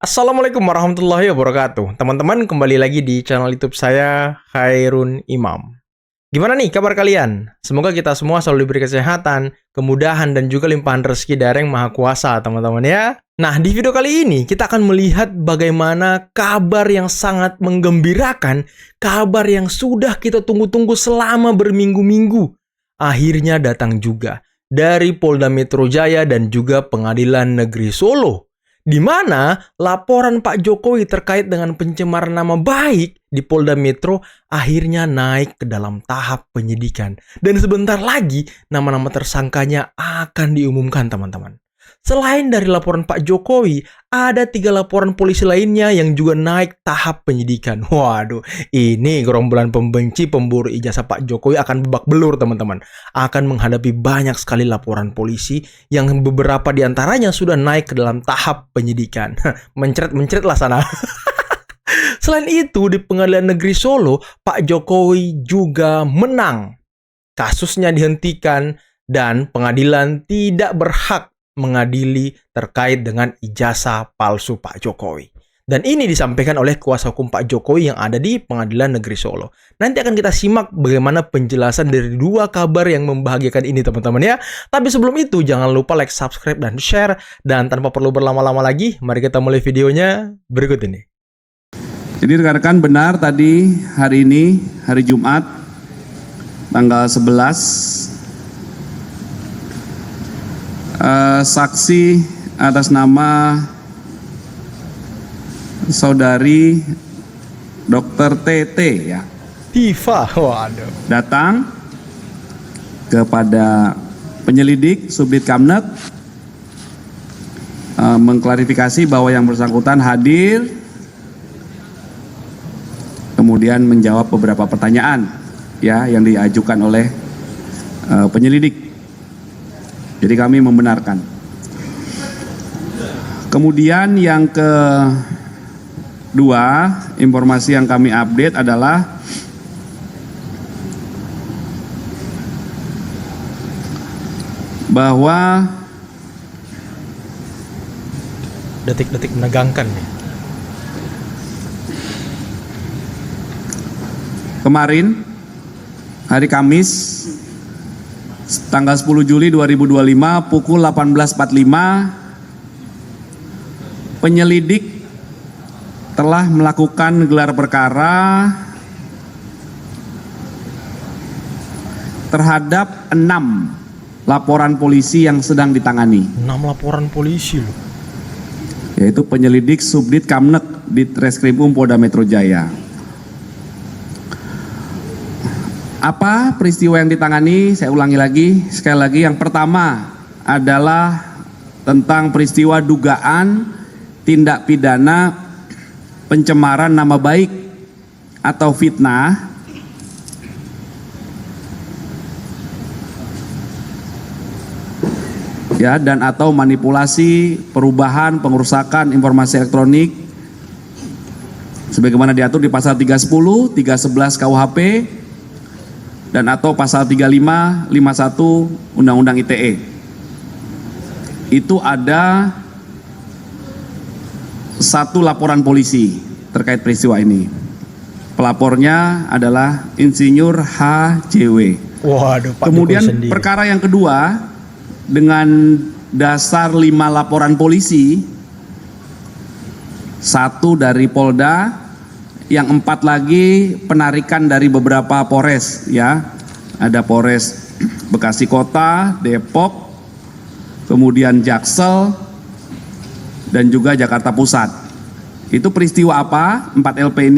Assalamualaikum warahmatullahi wabarakatuh. Teman-teman, kembali lagi di channel YouTube saya, Khairun Imam. Gimana nih kabar kalian? Semoga kita semua selalu diberi kesehatan, kemudahan, dan juga limpahan rezeki dari Yang Maha Kuasa, teman-teman ya. Nah, di video kali ini kita akan melihat bagaimana kabar yang sangat menggembirakan, kabar yang sudah kita tunggu-tunggu selama berminggu-minggu, akhirnya datang juga dari Polda Metro Jaya dan juga Pengadilan Negeri Solo, di mana laporan Pak Jokowi terkait dengan pencemaran nama baik di Polda Metro akhirnya naik ke dalam tahap penyidikan. Dan sebentar lagi nama-nama tersangkanya akan diumumkan, teman-teman. Selain dari laporan Pak Jokowi, ada 3 laporan polisi lainnya yang juga naik tahap penyidikan. Waduh, ini gerombolan pembenci pemburu ijazah Pak Jokowi akan babak belur, teman-teman. Akan menghadapi banyak sekali laporan polisi yang beberapa diantaranya sudah naik ke dalam tahap penyidikan. Mencret-mencret lah sana. Selain itu, di Pengadilan Negeri Solo, Pak Jokowi juga menang. Kasusnya dihentikan dan pengadilan tidak berhak mengadili terkait dengan ijazah palsu Pak Jokowi. Dan ini disampaikan oleh kuasa hukum Pak Jokowi yang ada di Pengadilan Negeri Solo. Nanti akan kita simak bagaimana penjelasan dari 2 kabar yang membahagiakan ini, teman-teman ya. Tapi sebelum itu, jangan lupa like, subscribe, dan share. Dan tanpa perlu berlama-lama lagi, mari kita mulai videonya berikut ini. Jadi rekan-rekan benar tadi hari ini, hari Jumat, tanggal 11, saksi atas nama saudari Dr. TT ya, Tifa, waduh, datang kepada penyelidik Subdit Kamnek mengklarifikasi bahwa yang bersangkutan hadir, kemudian menjawab beberapa pertanyaan ya yang diajukan oleh penyelidik. Jadi kami membenarkan. Kemudian yang kedua, informasi yang kami update adalah bahwa detik-detik menegangkan nih. kemarin hari Kamis tanggal 10 Juli 2025 pukul 18.45 penyelidik telah melakukan gelar perkara terhadap 6 laporan polisi yang sedang ditangani. 6 laporan polisi loh. Yaitu penyelidik Subdit Kamnek di Treskrimum Polda Metro Jaya. Apa peristiwa yang ditangani? Saya ulangi lagi, sekali lagi. Yang pertama adalah tentang peristiwa dugaan tindak pidana pencemaran nama baik atau fitnah ya, dan atau manipulasi, perubahan, pengerusakan informasi elektronik sebagaimana diatur di pasal 310, 311 KUHP dan atau pasal 35, 51 Undang-Undang ITE. Itu ada 1 laporan polisi terkait peristiwa ini. Pelapornya adalah Insinyur HJW. Waduh, Pak Kemudian Jokowi sendiri. perkara yang kedua dengan dasar 5 laporan polisi, 1 dari Polda, yang 4 lagi penarikan dari beberapa Polres ya. Ada Polres Bekasi Kota, Depok, kemudian Jaksel, dan juga Jakarta Pusat. Itu peristiwa apa? 5 LP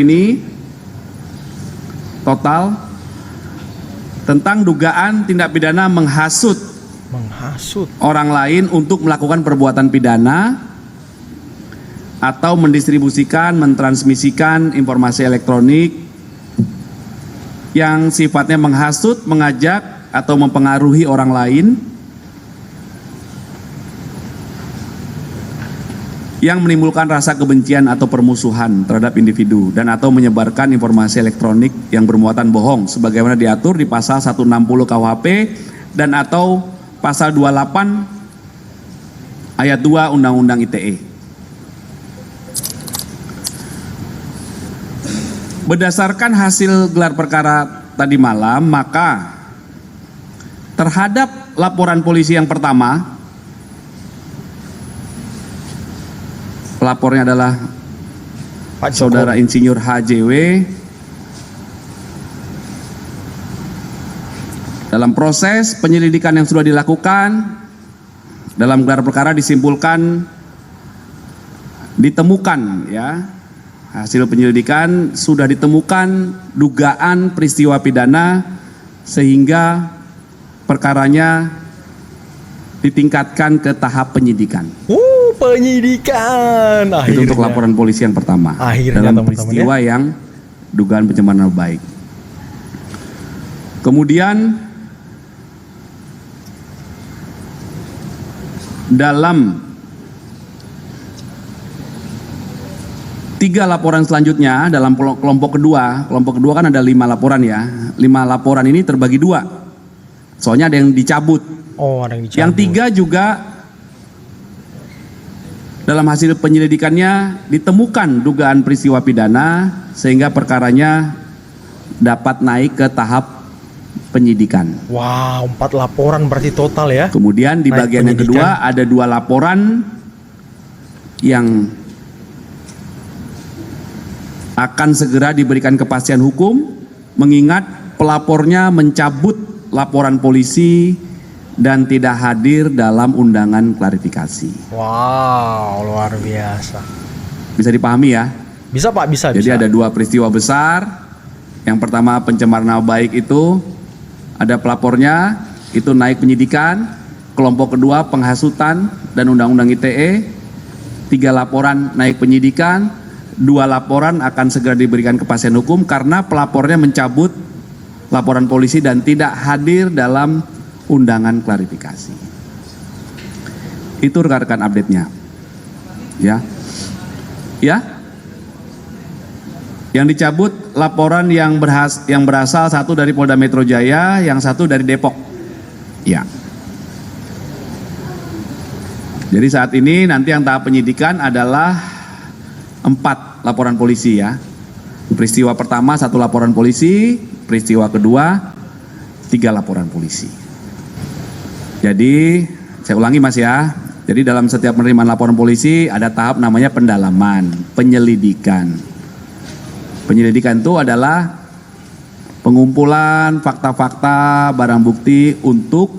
ini total tentang dugaan tindak pidana menghasut orang lain untuk melakukan perbuatan pidana atau mendistribusikan, mentransmisikan informasi elektronik yang sifatnya menghasut, mengajak, atau mempengaruhi orang lain yang menimbulkan rasa kebencian atau permusuhan terhadap individu dan atau menyebarkan informasi elektronik yang bermuatan bohong sebagaimana diatur di pasal 160 KUHP dan atau pasal 28 ayat 2 Undang-Undang ITE. Berdasarkan hasil gelar perkara tadi malam, maka terhadap laporan polisi yang pertama, pelapornya adalah Pak Saudara Jokowi. Insinyur HJW. Dalam proses penyelidikan yang sudah dilakukan, dalam gelar perkara disimpulkan, ditemukan ya, hasil penyelidikan sudah ditemukan dugaan peristiwa pidana sehingga perkaranya ditingkatkan ke tahap penyidikan. Penyidikan. Akhirnya. Itu untuk laporan polisi yang pertama. Akhirnya, dalam teman-teman, peristiwa yang dugaan pencemaran nama baik. Kemudian dalam 3 laporan selanjutnya dalam kelompok kedua kan ada 5 laporan ya. 5 laporan ini terbagi 2. Soalnya ada yang dicabut. Oh, ada yang dicabut. Yang 3 juga dalam hasil penyelidikannya ditemukan dugaan peristiwa pidana sehingga perkaranya dapat naik ke tahap penyidikan. Wow, 4 laporan berarti total ya. Kemudian di Naik bagian yang penyidikan. kedua ada 2 laporan yang akan segera diberikan kepastian hukum mengingat pelapornya mencabut laporan polisi dan tidak hadir dalam undangan klarifikasi. Wow, luar biasa. Bisa dipahami ya? Bisa Pak, bisa. Jadi bisa. ada 2 peristiwa besar. Yang pertama pencemaran nama baik itu ada pelapornya, itu naik penyidikan. Kelompok kedua penghasutan dan undang-undang ITE. 3 laporan naik penyidikan. 2 laporan akan segera diberikan kepastian hukum karena pelapornya mencabut laporan polisi dan tidak hadir dalam undangan klarifikasi. Itu rekan-rekan update-nya. Ya. Ya. Yang dicabut laporan yang berasal 1 dari Polda Metro Jaya, yang 1 dari Depok. Ya. Jadi saat ini nanti yang tahap penyidikan adalah 4 laporan polisi ya. Peristiwa pertama 1 laporan polisi, peristiwa kedua 3 laporan polisi. Jadi saya ulangi Mas ya. Jadi dalam setiap penerimaan laporan polisi ada tahap namanya pendalaman, penyelidikan. Penyelidikan itu adalah pengumpulan fakta-fakta, barang bukti untuk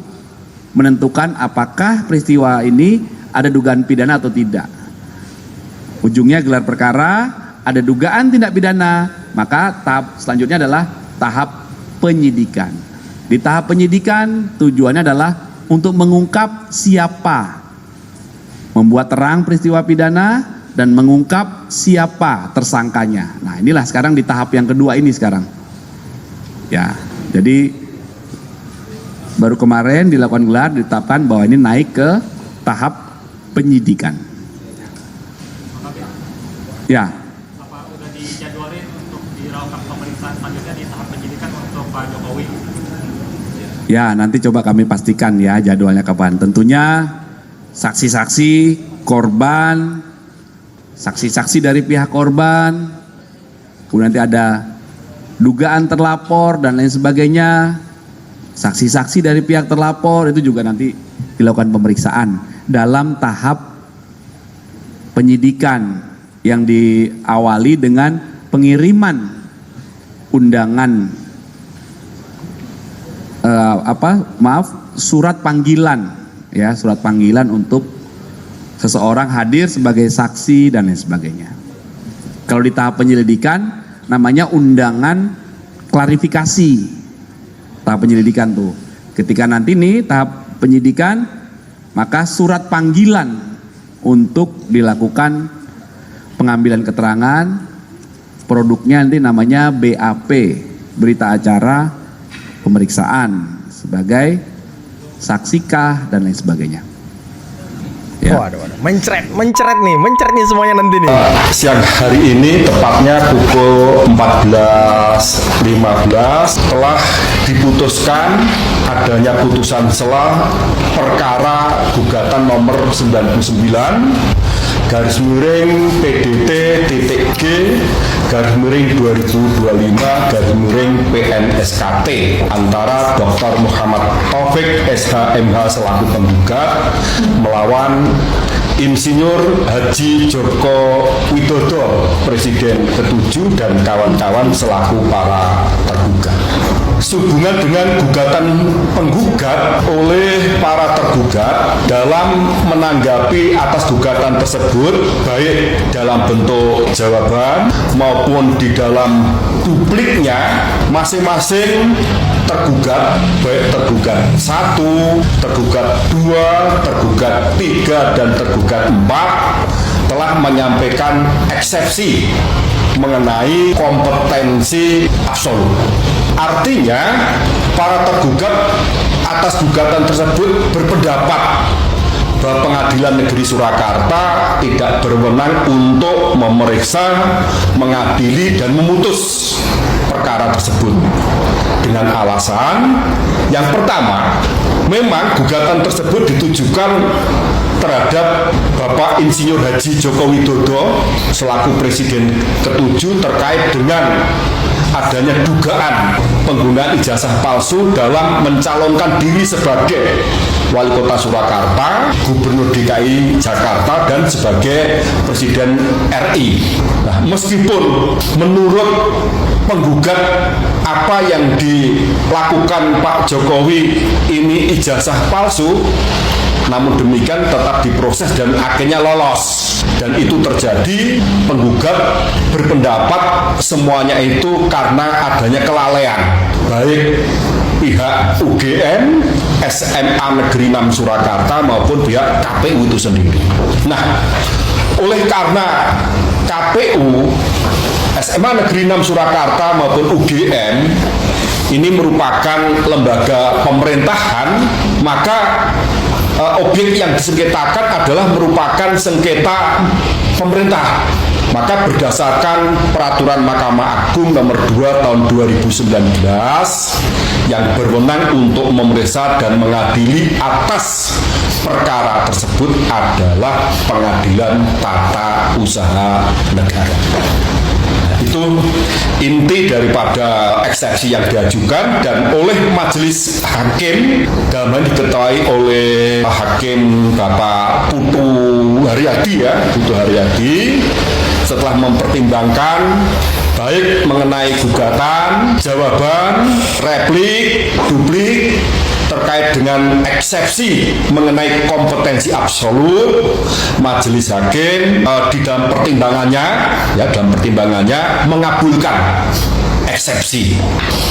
menentukan apakah peristiwa ini ada dugaan pidana atau tidak. Ujungnya gelar perkara, ada dugaan tindak pidana, maka tahap selanjutnya adalah tahap penyidikan. Di tahap penyidikan tujuannya adalah untuk mengungkap siapa membuat terang peristiwa pidana dan mengungkap siapa tersangkanya. Nah, inilah sekarang di tahap yang kedua ini sekarang. Ya, jadi baru kemarin dilakukan gelar, ditetapkan bahwa ini naik ke tahap penyidikan. Ya. Apa udah dijadwalin untuk dilakukan pemeriksaan selanjutnya di tahap penyidikan untuk Pak Jokowi? Ya, nanti coba kami pastikan ya jadwalnya kapan. Tentunya saksi-saksi korban, saksi-saksi dari pihak korban, kemudian nanti ada dugaan terlapor dan lain sebagainya, saksi-saksi dari pihak terlapor itu juga nanti dilakukan pemeriksaan dalam tahap penyidikan yang diawali dengan pengiriman undangan surat panggilan ya, surat panggilan untuk seseorang hadir sebagai saksi dan lain sebagainya. Kalau di tahap penyelidikan namanya undangan klarifikasi. Tahap penyelidikan tuh. Ketika nanti nih tahap penyidikan, maka surat panggilan untuk dilakukan pengambilan keterangan, produknya nanti namanya BAP, berita acara pemeriksaan sebagai saksikah dan lain sebagainya. Ya. Waduh, mencret nih semuanya nanti nih. Siang hari ini tepatnya pukul 14.15 telah diputuskan adanya putusan sela perkara gugatan nomor 99 garis miring PDT.G garis miring 2025 garis miring PNSKT antara Dr. Muhammad Taufik SHMH selaku penggugat melawan Insinyur Haji Joko Widodo Presiden ke-7 dan kawan-kawan selaku para tergugat. Sehubungan dengan gugatan penggugat oleh para tergugat dalam menanggapi atas gugatan tersebut baik dalam bentuk jawaban maupun di dalam dupliknya masing-masing tergugat baik tergugat 1, tergugat 2, tergugat 3 dan tergugat 4 telah menyampaikan eksepsi mengenai kompetensi absolut. Artinya, para tergugat atas gugatan tersebut berpendapat bahwa Pengadilan Negeri Surakarta tidak berwenang untuk memeriksa, mengadili, dan memutus perkara tersebut. Dengan alasan yang pertama, memang gugatan tersebut ditujukan terhadap Bapak Insinyur Haji Joko Widodo selaku Presiden ke-7 terkait dengan adanya dugaan penggunaan ijazah palsu dalam mencalonkan diri sebagai Wali Kota Surakarta, Gubernur DKI Jakarta, dan sebagai Presiden RI. Nah, meskipun menurut penggugat apa yang dilakukan Pak Jokowi ini ijazah palsu, namun demikian tetap diproses dan akhirnya lolos. Dan itu terjadi, penggugat berpendapat semuanya itu karena adanya kelalaian baik pihak UGM, SMA Negeri 6 Surakarta maupun pihak KPU itu sendiri. Nah, oleh karena KPU, SMA Negeri 6 Surakarta maupun UGM ini merupakan lembaga pemerintahan, maka objek yang disengketakan adalah merupakan sengketa pemerintah. Maka berdasarkan peraturan Mahkamah Agung nomor 2 tahun 2019 yang berwenang untuk memeriksa dan mengadili atas perkara tersebut adalah Pengadilan Tata Usaha Negara. Itu inti daripada eksepsi yang diajukan dan oleh majelis hakim dalam hal diketahui oleh Hakim Bapak Putu Haryadi setelah mempertimbangkan baik mengenai gugatan, jawaban, replik, duplik terkait dengan eksepsi mengenai kompetensi absolut, majelis hakim di dalam pertimbangannya mengabulkan eksepsi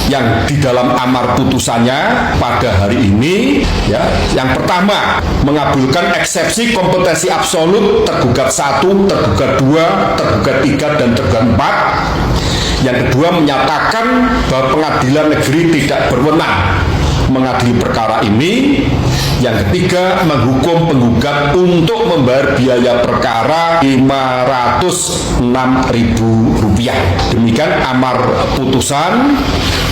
yang di dalam amar putusannya pada hari ini ya. Yang pertama, mengabulkan eksepsi kompetensi absolut tergugat 1, tergugat 2, tergugat 3 dan tergugat 4. Yang kedua, menyatakan bahwa Pengadilan Negeri tidak berwenang mengadili perkara ini. Yang ketiga, menghukum penggugat untuk membayar biaya perkara Rp506.000. Demikian amar putusan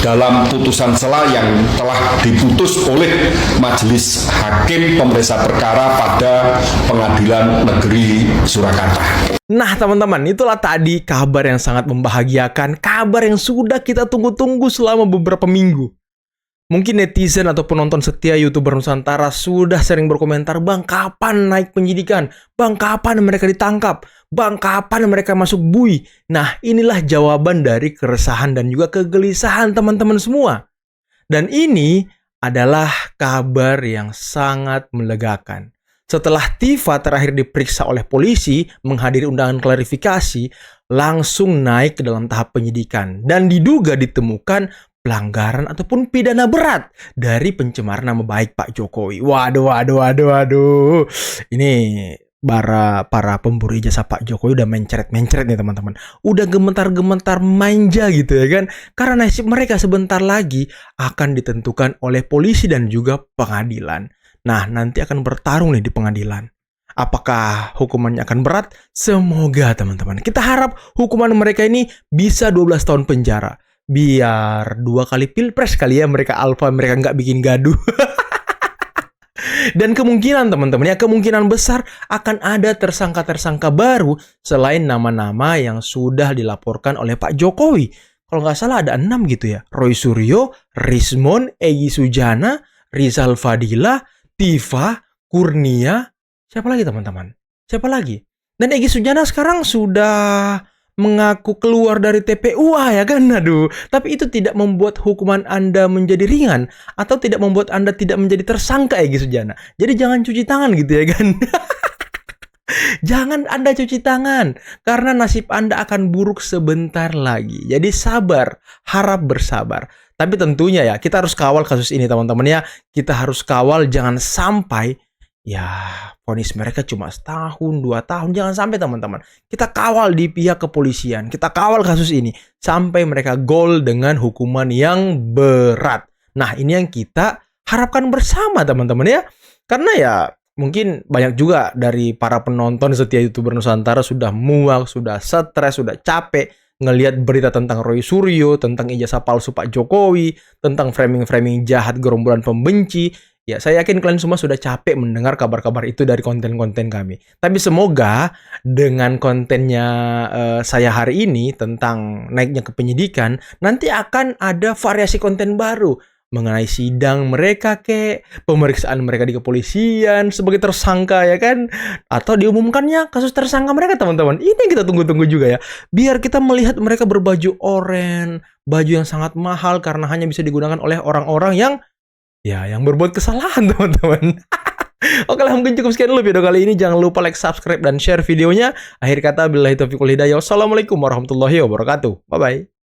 dalam putusan sela yang telah diputus oleh Majelis Hakim Pemeriksa Perkara pada Pengadilan Negeri Surakarta. Nah teman-teman, itulah tadi kabar yang sangat membahagiakan, kabar yang sudah kita tunggu-tunggu selama beberapa minggu. Mungkin netizen atau penonton setia YouTuber Nusantara sudah sering berkomentar, "Bang, kapan naik penyidikan? Bang, kapan mereka ditangkap? Bang, kapan mereka masuk bui?" Nah, inilah jawaban dari keresahan dan juga kegelisahan teman-teman semua. Dan ini adalah kabar yang sangat melegakan. Setelah Tifa terakhir diperiksa oleh polisi, menghadiri undangan klarifikasi, langsung naik ke dalam tahap penyidikan. Dan diduga ditemukan pelanggaran ataupun pidana berat dari pencemaran nama baik Pak Jokowi. Waduh. Ini para pemburu ijazah Pak Jokowi udah mencret-mencret nih teman-teman. Udah gemetar-gemetar manja gitu ya kan. Karena nasib mereka sebentar lagi akan ditentukan oleh polisi dan juga pengadilan. Nah, nanti akan bertarung nih di pengadilan. Apakah hukumannya akan berat? Semoga teman-teman. Kita harap hukuman mereka ini bisa 12 tahun penjara. Biar 2 kali pilpres kali ya mereka alfa, mereka nggak bikin gaduh. Dan kemungkinan teman-teman ya, kemungkinan besar akan ada tersangka-tersangka baru selain nama-nama yang sudah dilaporkan oleh Pak Jokowi. Kalau nggak salah ada 6 gitu ya. Roy Suryo, Rismon, Egy Sujana, Rizal Fadila, Tifa, Kurnia. Siapa lagi teman-teman? Siapa lagi? Dan Egy Sujana sekarang sudah mengaku keluar dari TPUA ya kan? Aduh, tapi itu tidak membuat hukuman Anda menjadi ringan atau tidak membuat Anda tidak menjadi tersangka Egy Sujana. Jadi jangan cuci tangan gitu ya kan? Jangan Anda cuci tangan karena nasib Anda akan buruk sebentar lagi. Jadi sabar, harap bersabar. Tapi tentunya ya, kita harus kawal kasus ini teman-teman ya. Kita harus kawal jangan sampai ya vonis mereka cuma setahun, 2 tahun. Jangan sampai teman-teman. Kita kawal di pihak kepolisian. Kita kawal kasus ini sampai mereka gol dengan hukuman yang berat. Nah, ini yang kita harapkan bersama teman-teman ya. Karena ya mungkin banyak juga dari para penonton setia YouTuber Nusantara sudah muak, sudah stres, sudah capek ngelihat berita tentang Roy Suryo, tentang ijazah palsu Pak Jokowi, tentang framing-framing jahat gerombolan pembenci. Ya, saya yakin kalian semua sudah capek mendengar kabar-kabar itu dari konten-konten kami. Tapi semoga dengan kontennya saya hari ini tentang naiknya ke penyidikan, nanti akan ada variasi konten baru mengenai sidang mereka pemeriksaan mereka di kepolisian sebagai tersangka ya kan, atau diumumkannya kasus tersangka mereka teman-teman. Ini yang kita tunggu-tunggu juga ya, biar kita melihat mereka berbaju oranye, baju yang sangat mahal karena hanya bisa digunakan oleh orang-orang yang berbuat kesalahan teman-teman. Oke lah, mungkin cukup sekian dulu video kali ini. Jangan lupa like, subscribe, dan share videonya. Akhir kata, billahi taufiq wal hidayah. Wassalamualaikum warahmatullahi wabarakatuh. Bye-bye.